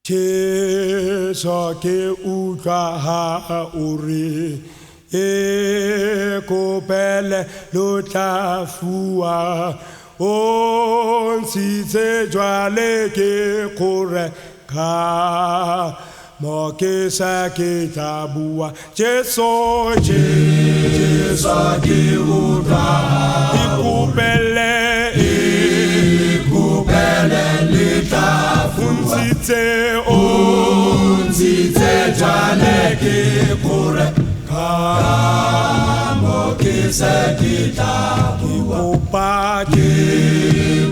Jesu ke utlwa ha o re e kopele lo tla fuwa o ntshitse jwale ke kgore ka mo ke sa ke tla bua Jesu ke utlwa ikopele le tla untshitse jwale ke kgore ka mo ke sa ke tla bua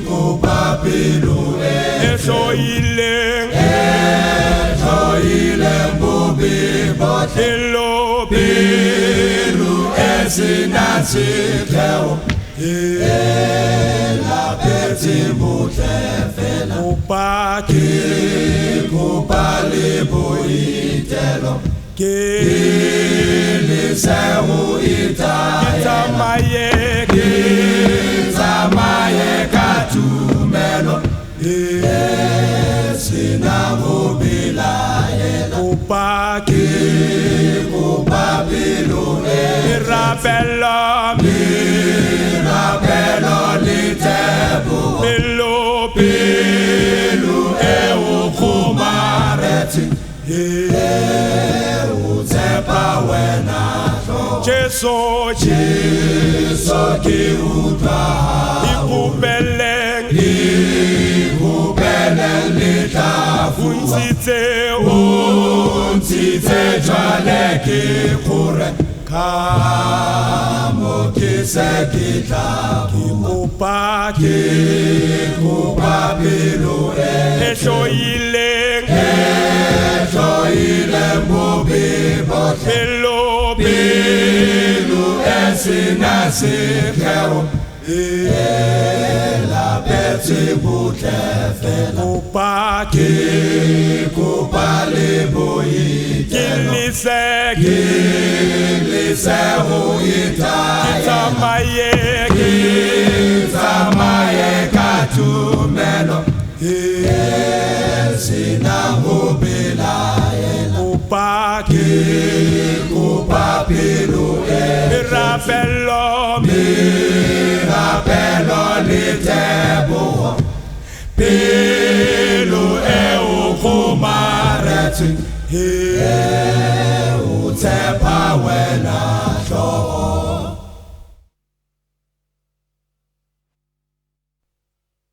kopa pelo e hloileng bobe botlelo pelo e sena tshetlego la petse botle fela kopa le boitelo ke le sego tsamaye ka tumelo sena go belaela kopa pelo merapelo le tebogo pelo e o kgomaretse o tshepa wena Jesu ke utlwa ikopeleng le tla untshitse jwale ke kgore ka mo ke se ke tla kopa pelo e hloileng bobe botlelo pelo e sena setlhego la petse botle fela kopa le boitelo ke lesego tsamaye ka tumelo sena go belaela kopa pelo merapelo le tebogo pelo e o kgomaretseng o tshepa wena hlogo